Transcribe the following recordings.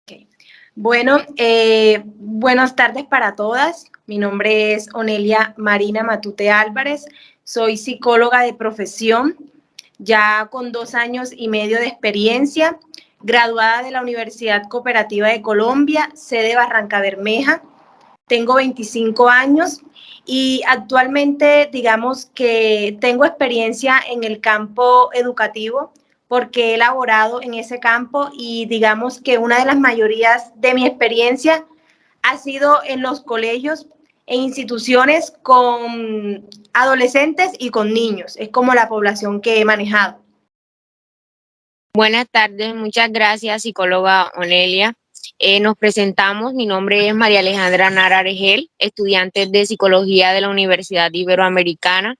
Ok. Bueno, buenas tardes para todas. Mi nombre es Onelia Marina Matute Álvarez. Soy psicóloga de profesión, ya con 2 años y medio de experiencia, graduada de la Universidad Cooperativa de Colombia, sede Barranca Bermeja. Tengo 25 años y actualmente digamos que tengo experiencia en el campo educativo porque he elaborado en ese campo y digamos que una de las mayorías de mi experiencia ha sido en los colegios, en instituciones con adolescentes y con niños. Es como la población que he manejado. Buenas tardes, muchas gracias, psicóloga Onelia. Nos presentamos, mi nombre es María Alejandra Nara Aregel, estudiante de Psicología de la Universidad Iberoamericana.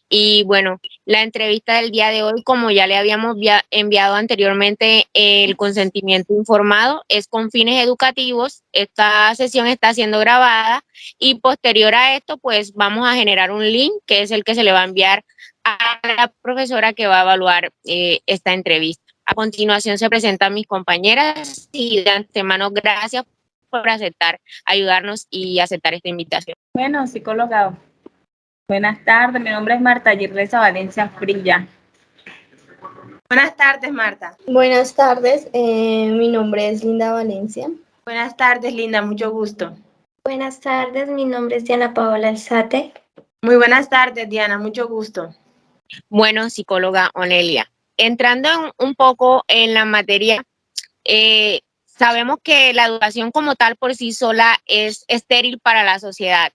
Y bueno, la entrevista del día de hoy, como ya le habíamos enviado anteriormente el consentimiento informado, es con fines educativos. Esta sesión está siendo grabada y posterior a esto, pues vamos a generar un link que es el que se le va a enviar a la profesora que va a evaluar esta entrevista. A continuación se presentan mis compañeras y de antemano gracias por aceptar, ayudarnos y aceptar esta invitación. Bueno, psicóloga, buenas tardes. Mi nombre es Marta Girlesa Valencia Frilla. Buenas tardes, Marta. Buenas tardes, mi nombre es Linda Valencia. Buenas tardes, Linda, mucho gusto. Buenas tardes, mi nombre es Diana Paola Alzate. Muy buenas tardes, Diana, mucho gusto. Bueno, psicóloga Onelia, entrando un poco en la materia, sabemos que la educación como tal por sí sola es estéril para la sociedad.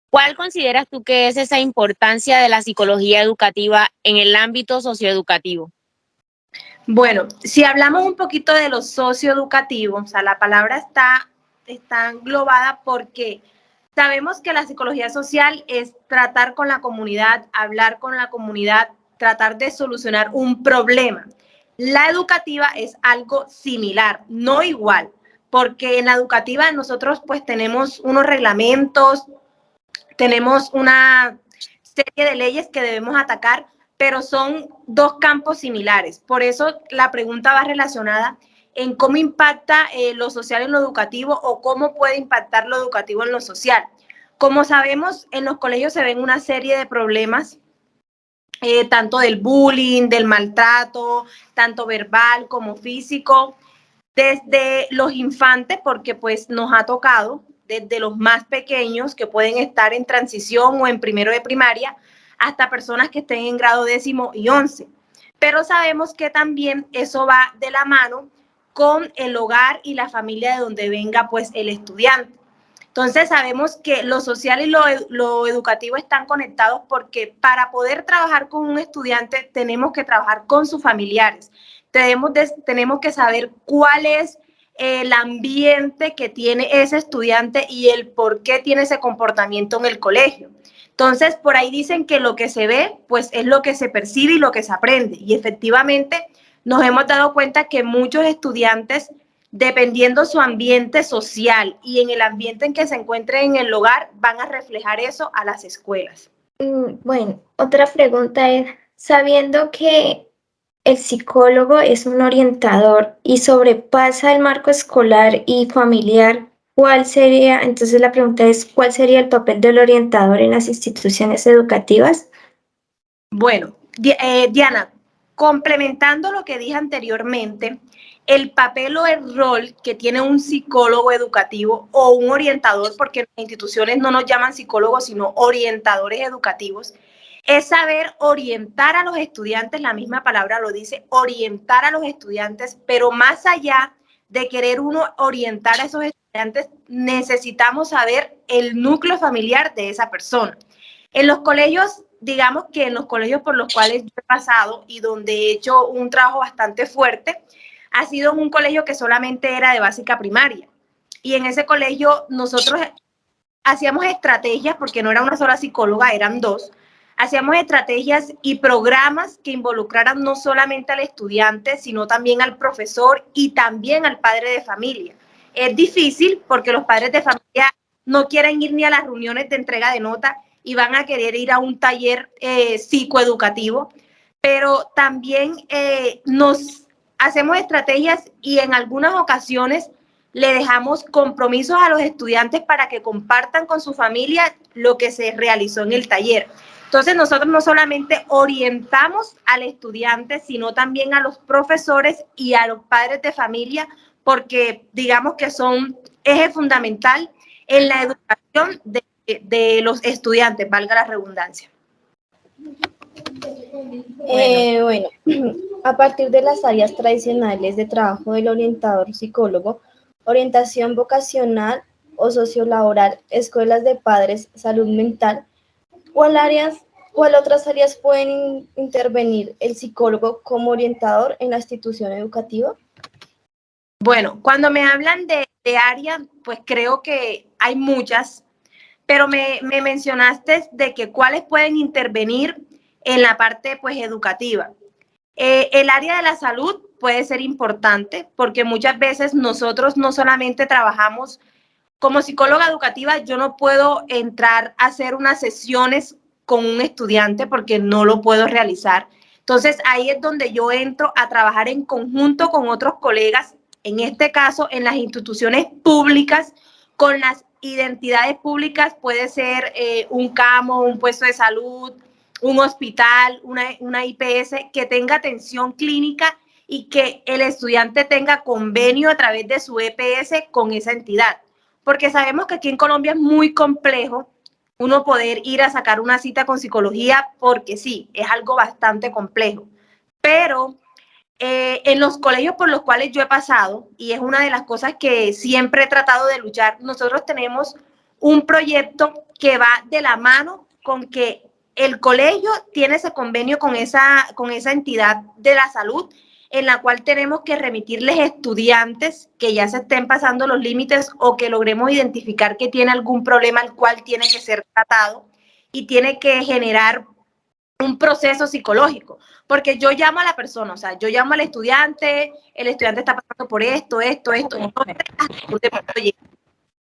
¿Cuál consideras tú que es esa importancia de la psicología educativa en el ámbito socioeducativo? Bueno, si hablamos un poquito de lo socioeducativo, o sea, la palabra está englobada porque sabemos que la psicología social es tratar con la comunidad, hablar con la comunidad, tratar de solucionar un problema. La educativa es algo similar, no igual, porque en la educativa nosotros pues tenemos unos reglamentos, tenemos una serie de leyes que debemos atacar, pero son dos campos similares. Por eso la pregunta va relacionada en cómo impacta lo social en lo educativo o cómo puede impactar lo educativo en lo social. Como sabemos, en los colegios se ven una serie de problemas, tanto del bullying, del maltrato, tanto verbal como físico, desde los infantes, porque pues nos ha tocado, desde los más pequeños que pueden estar en transición o en primero de primaria, hasta personas que estén en grado 10º y 11. Pero sabemos que también eso va de la mano con el hogar y la familia de donde venga pues el estudiante. Entonces sabemos que lo social y lo educativo están conectados porque para poder trabajar con un estudiante tenemos que trabajar con sus familiares. Tenemos que saber cuál es el ambiente que tiene ese estudiante y el por qué tiene ese comportamiento en el colegio. Entonces, por ahí dicen que lo que se ve, pues es lo que se percibe y lo que se aprende. Y efectivamente nos hemos dado cuenta que muchos estudiantes, dependiendo su ambiente social y en el ambiente en que se encuentren en el hogar, van a reflejar eso a las escuelas. Bueno, otra pregunta es, sabiendo que el psicólogo es un orientador y sobrepasa el marco escolar y familiar, ¿cuál sería, entonces la pregunta es, ¿cuál sería el papel del orientador en las instituciones educativas? Bueno, Diana, complementando lo que dije anteriormente, el papel o el rol que tiene un psicólogo educativo o un orientador, porque en las instituciones no nos llaman psicólogos, sino orientadores educativos, es saber orientar a los estudiantes, la misma palabra lo dice, orientar a los estudiantes, pero más allá de querer uno orientar a esos estudiantes, necesitamos saber el núcleo familiar de esa persona. En los colegios, digamos que en los colegios por los cuales yo he pasado y donde he hecho un trabajo bastante fuerte, ha sido un colegio que solamente era de básica primaria. Y en ese colegio nosotros hacíamos estrategias, porque no era una sola psicóloga, eran dos. Hacíamos estrategias y programas que involucraran no solamente al estudiante, sino también al profesor y también al padre de familia. Es difícil porque los padres de familia no quieren ir ni a las reuniones de entrega de nota y van a querer ir a un taller psicoeducativo, pero también nos hacemos estrategias y en algunas ocasiones le dejamos compromisos a los estudiantes para que compartan con su familia lo que se realizó en el taller. Entonces, nosotros no solamente orientamos al estudiante, sino también a los profesores y a los padres de familia, porque digamos que son eje fundamental en la educación de los estudiantes, valga la redundancia. Bueno, a partir de las áreas tradicionales de trabajo del orientador psicólogo, orientación vocacional o sociolaboral, escuelas de padres, salud mental, ¿cuál otras áreas pueden intervenir el psicólogo como orientador en la institución educativa? Bueno, cuando me hablan de áreas, pues creo que hay muchas, pero me mencionaste de que cuáles pueden intervenir en la parte pues educativa. El área de la salud puede ser importante porque muchas veces nosotros no solamente trabajamos como psicóloga educativa, yo no puedo entrar a hacer unas sesiones con un estudiante porque no lo puedo realizar. Entonces ahí es donde yo entro a trabajar en conjunto con otros colegas, en este caso en las instituciones públicas, con las identidades públicas, puede ser un CAMO, un puesto de salud, un hospital, una IPS que tenga atención clínica y que el estudiante tenga convenio a través de su EPS con esa entidad. Porque sabemos que aquí en Colombia es muy complejo uno poder ir a sacar una cita con psicología, porque sí, es algo bastante complejo. Pero en los colegios por los cuales yo he pasado, y es una de las cosas que siempre he tratado de luchar, nosotros tenemos un proyecto que va de la mano con que el colegio tiene ese convenio con esa entidad de la salud, en la cual tenemos que remitirles estudiantes que ya se estén pasando los límites o que logremos identificar que tiene algún problema al cual tiene que ser tratado y tiene que generar un proceso psicológico, porque yo llamo a la persona, o sea, yo llamo al estudiante, el estudiante está pasando por esto,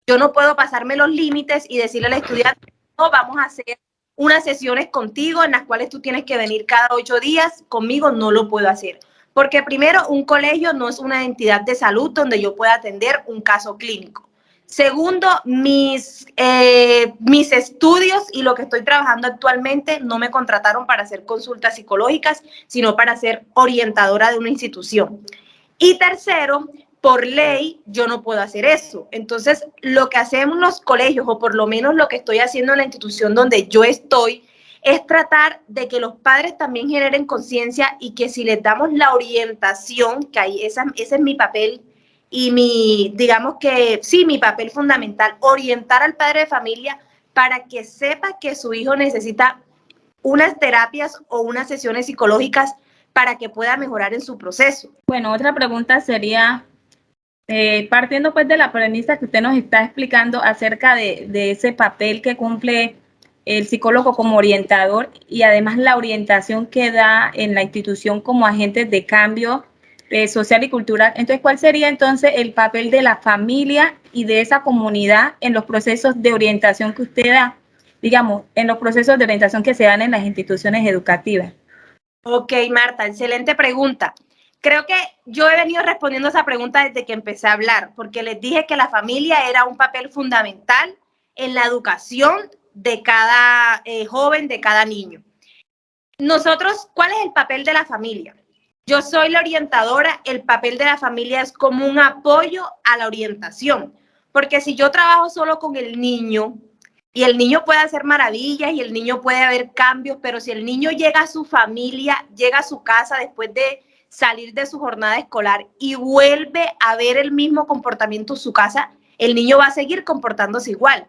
yo no puedo pasarme los límites y decirle al estudiante, no, vamos a hacer unas sesiones contigo en las cuales tú tienes que venir cada 8 días, conmigo no lo puedo hacer. Porque primero, un colegio no es una entidad de salud donde yo pueda atender un caso clínico. Segundo, mis estudios y lo que estoy trabajando actualmente no me contrataron para hacer consultas psicológicas, sino para ser orientadora de una institución. Y tercero, por ley, yo no puedo hacer eso. Entonces, lo que hacemos los colegios, o por lo menos lo que estoy haciendo en la institución donde yo estoy, es tratar de que los padres también generen conciencia y que si les damos la orientación, que ahí ese es mi papel y digamos que sí, mi papel fundamental, orientar al padre de familia para que sepa que su hijo necesita unas terapias o unas sesiones psicológicas para que pueda mejorar en su proceso. Bueno, otra pregunta sería, partiendo pues de la premisa que usted nos está explicando acerca de ese papel que cumple el psicólogo como orientador y además la orientación que da en la institución como agentes de cambio social y cultural. Entonces, ¿cuál sería entonces el papel de la familia y de esa comunidad en los procesos de orientación que usted da, digamos, en los procesos de orientación que se dan en las instituciones educativas? Ok, Marta, excelente pregunta. Creo que yo he venido respondiendo esa pregunta desde que empecé a hablar, porque les dije que la familia era un papel fundamental en la educación de cada joven, de cada niño. Nosotros, ¿cuál es el papel de la familia? Yo soy la orientadora, el papel de la familia es como un apoyo a la orientación, porque si yo trabajo solo con el niño, y el niño puede hacer maravillas y el niño puede haber cambios, pero si el niño llega a su familia, llega a su casa después de salir de su jornada escolar y vuelve a ver el mismo comportamiento en su casa, el niño va a seguir comportándose igual.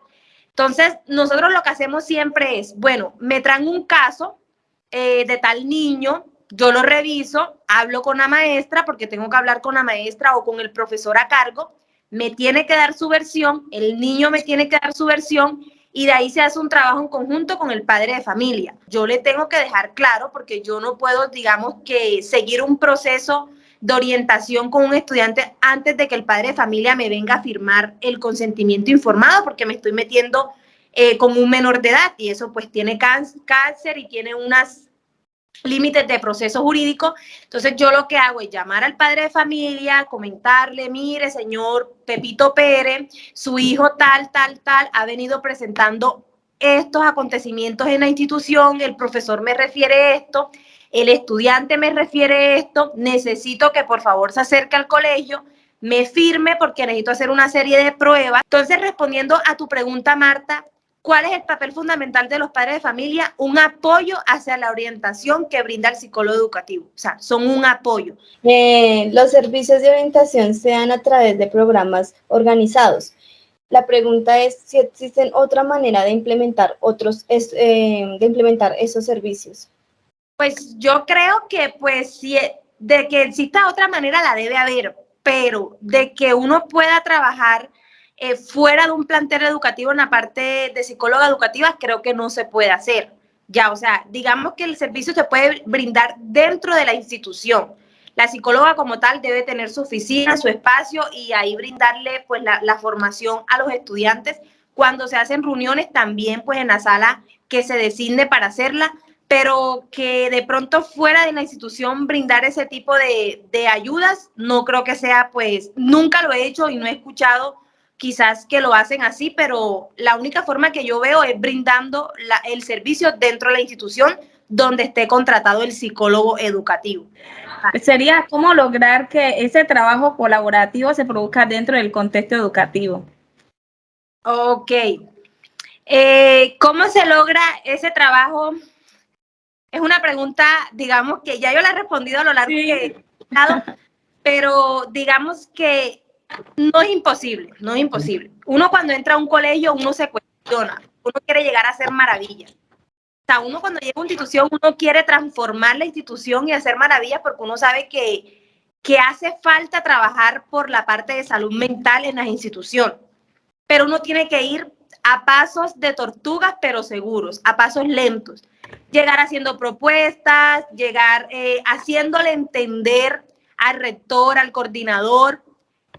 Entonces, nosotros lo que hacemos siempre es, bueno, me traen un caso de tal niño, yo lo reviso, hablo con la maestra porque tengo que hablar con la maestra o con el profesor a cargo, me tiene que dar su versión, el niño me tiene que dar su versión y de ahí se hace un trabajo en conjunto con el padre de familia. Yo le tengo que dejar claro porque yo no puedo, digamos, que seguir un proceso de orientación con un estudiante antes de que el padre de familia me venga a firmar el consentimiento informado porque me estoy metiendo con un menor de edad y eso pues tiene cáncer y tiene unas límites de proceso jurídico. Entonces yo lo que hago es llamar al padre de familia, comentarle, mire, señor Pepito Pérez, su hijo tal, ha venido presentando estos acontecimientos en la institución, el profesor me refiere esto, el estudiante me refiere esto, necesito que por favor se acerque al colegio, me firme porque necesito hacer una serie de pruebas. Entonces, respondiendo a tu pregunta, Marta, ¿cuál es el papel fundamental de los padres de familia? Un apoyo hacia la orientación que brinda el psicólogo educativo. O sea, son un apoyo. Los servicios de orientación se dan a través de programas organizados. La pregunta es si existen otra manera de implementar esos servicios. Pues yo creo que pues si de que exista otra manera la debe haber, pero de que uno pueda trabajar fuera de un plantel educativo en la parte de psicóloga educativa, creo que no se puede hacer. Ya, o sea, digamos que el servicio se puede brindar dentro de la institución. La psicóloga como tal debe tener su oficina, su espacio y ahí brindarle pues la formación a los estudiantes. Cuando se hacen reuniones también pues en la sala que se designe para hacerla, pero que de pronto fuera de la institución brindar ese tipo de ayudas, no creo que sea, pues, nunca lo he hecho y no he escuchado quizás que lo hacen así, pero la única forma que yo veo es brindando el servicio dentro de la institución donde esté contratado el psicólogo educativo. Sería cómo lograr que ese trabajo colaborativo se produzca dentro del contexto educativo. Ok. ¿Cómo se logra ese trabajo? Es una pregunta, digamos, que ya yo la he respondido a lo largo que he estado, pero digamos que no es imposible, no es imposible. Uno cuando entra a un colegio, uno se cuestiona, uno quiere llegar a hacer maravillas. O sea, uno cuando llega a una institución, uno quiere transformar la institución y hacer maravillas porque uno sabe que hace falta trabajar por la parte de salud mental en las instituciones. Pero uno tiene que ir a pasos de tortugas, pero seguros, a pasos lentos. Llegar haciendo propuestas, llegar haciéndole entender al rector, al coordinador,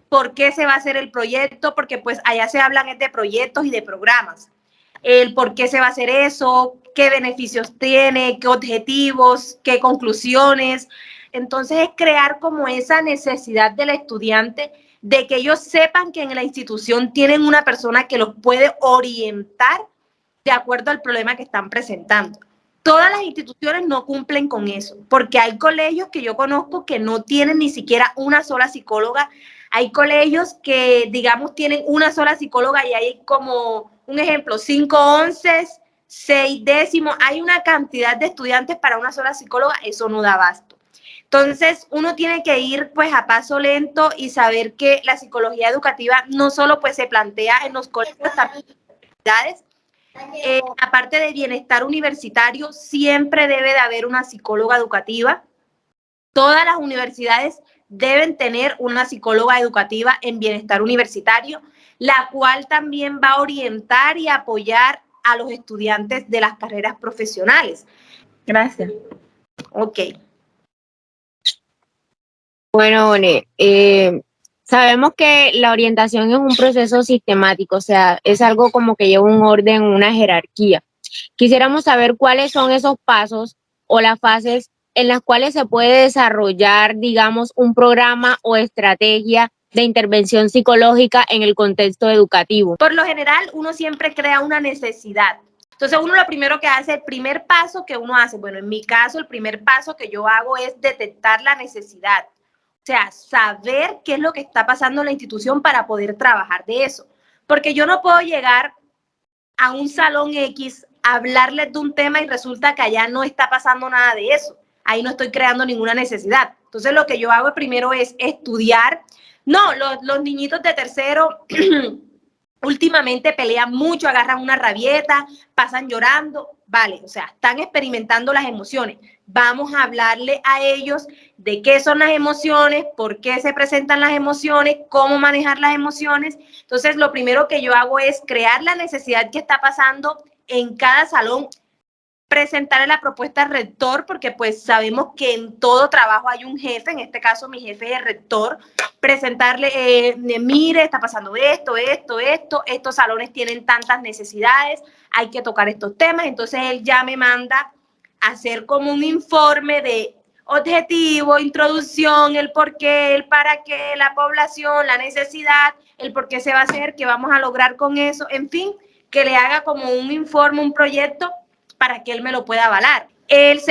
por qué se va a hacer el proyecto, porque pues allá se hablan de proyectos y de programas. El por qué se va a hacer eso, qué beneficios tiene, qué objetivos, qué conclusiones. Entonces es crear como esa necesidad del estudiante de que ellos sepan que en la institución tienen una persona que los puede orientar de acuerdo al problema que están presentando. Todas las instituciones no cumplen con eso, porque hay colegios que yo conozco que no tienen ni siquiera una sola psicóloga. Hay colegios que, digamos, tienen una sola psicóloga y hay como, un ejemplo, 5 onces, 6 décimos. Hay una cantidad de estudiantes para una sola psicóloga, eso no da abasto. Entonces, uno tiene que ir pues a paso lento y saber que la psicología educativa no solo pues se plantea en los colegios, también en las universidades. Aparte de bienestar universitario, siempre debe de haber una psicóloga educativa. Todas las universidades deben tener una psicóloga educativa en bienestar universitario, la cual también va a orientar y apoyar a los estudiantes de las carreras profesionales. Gracias. Ok. Bueno, One, sabemos que la orientación es un proceso sistemático, o sea, es algo como que lleva un orden, una jerarquía. Quisiéramos saber cuáles son esos pasos o las fases en las cuales se puede desarrollar, digamos, un programa o estrategia de intervención psicológica en el contexto educativo. Por lo general, uno siempre crea una necesidad. Entonces, uno lo primero que hace, el primer paso que uno hace, bueno, en mi caso, el primer paso que yo hago es detectar la necesidad. O sea, saber qué es lo que está pasando en la institución para poder trabajar de eso. Porque yo no puedo llegar a un salón X, hablarles de un tema y resulta que allá no está pasando nada de eso. Ahí no estoy creando ninguna necesidad. Entonces, lo que yo hago primero es estudiar. No, los niñitos de tercero últimamente pelean mucho, agarran una rabieta, pasan llorando, vale, o sea, están experimentando las emociones. Vamos a hablarle a ellos de qué son las emociones, por qué se presentan las emociones, cómo manejar las emociones. Entonces, lo primero que yo hago es crear la necesidad que está pasando en cada salón, presentarle la propuesta al rector, porque pues sabemos que en todo trabajo hay un jefe, en este caso mi jefe es el rector, presentarle, mire, está pasando esto, estos salones tienen tantas necesidades, hay que tocar estos temas, entonces él ya me manda hacer como un informe de objetivo, introducción, el por qué, el para qué, la población, la necesidad, el por qué se va a hacer, qué vamos a lograr con eso, en fin, que le haga como un informe, un proyecto para que él me lo pueda avalar. El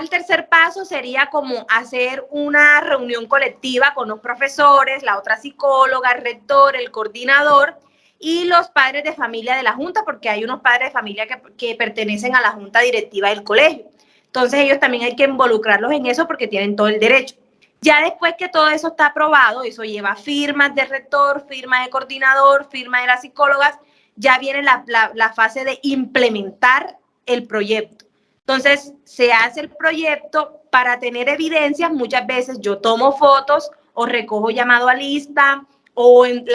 tercer paso sería como hacer una reunión colectiva con los profesores, la otra psicóloga, el rector, el coordinador y los padres de familia de la junta, porque hay unos padres de familia que pertenecen a la junta directiva del colegio. Entonces ellos también hay que involucrarlos en eso porque tienen todo el derecho. Ya después que todo eso está aprobado, eso lleva firmas de rector, firma de coordinador, firma de las psicólogas, ya viene la fase de implementar el proyecto. Entonces se hace el proyecto para tener evidencias. Muchas veces yo tomo fotos o recojo llamado a lista o en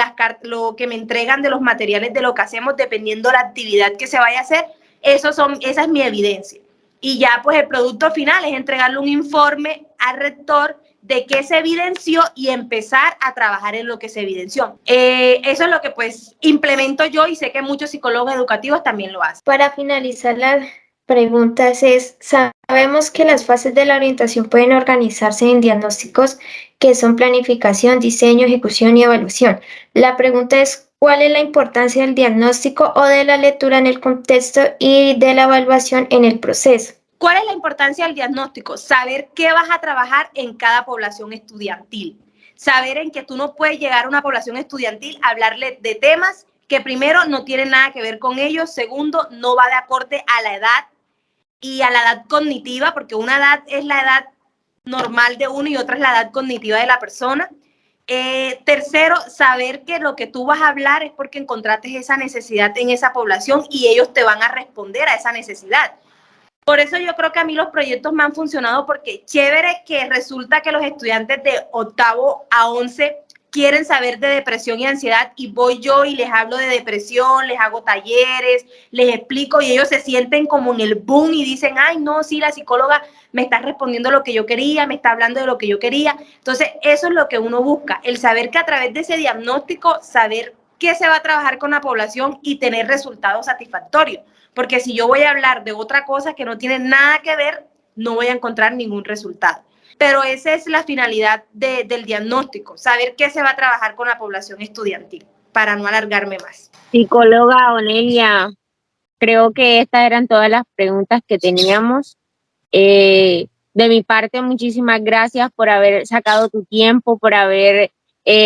lo que me entregan de los materiales de lo que hacemos, dependiendo la actividad que se vaya a hacer, esa es mi evidencia. Y ya pues el producto final es entregarle un informe al rector de qué se evidenció y empezar a trabajar en lo que se evidenció. Eso es lo que pues implemento yo y sé que muchos psicólogos educativos también lo hacen. Para finalizar las preguntas sabemos que las fases de la orientación pueden organizarse en diagnósticos que son planificación, diseño, ejecución y evaluación. La pregunta es, ¿cuál es la importancia del diagnóstico o de la lectura en el contexto y de la evaluación en el proceso? ¿Cuál es la importancia del diagnóstico? Saber qué vas a trabajar en cada población estudiantil. Saber en que tú no puedes llegar a una población estudiantil a hablarle de temas que primero no tienen nada que ver con ellos, segundo, no va de acorde a la edad y a la edad cognitiva, porque una edad es la edad normal de uno y otra es la edad cognitiva de la persona. Tercero, saber que lo que tú vas a hablar es porque encontraste esa necesidad en esa población y ellos te van a responder a esa necesidad. Por eso yo creo que a mí los proyectos me han funcionado, porque chévere que resulta que los estudiantes de 8º a 11 quieren saber de depresión y ansiedad y voy yo y les hablo de depresión, les hago talleres, les explico y ellos se sienten como en el boom y dicen, ay, no, sí, la psicóloga me está respondiendo lo que yo quería, me está hablando de lo que yo quería. Entonces, eso es lo que uno busca, el saber que a través de ese diagnóstico, saber qué se va a trabajar con la población y tener resultados satisfactorios. Porque si yo voy a hablar de otra cosa que no tiene nada que ver, no voy a encontrar ningún resultado. Pero esa es la finalidad del diagnóstico, saber qué se va a trabajar con la población estudiantil, para no alargarme más. Psicóloga Onelia, creo que estas eran todas las preguntas que teníamos. De mi parte, muchísimas gracias por haber sacado tu tiempo, por haber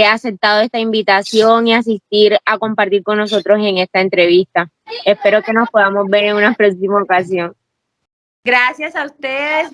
aceptado esta invitación y asistir a compartir con nosotros en esta entrevista. Espero que nos podamos ver en una próxima ocasión. Gracias a ustedes.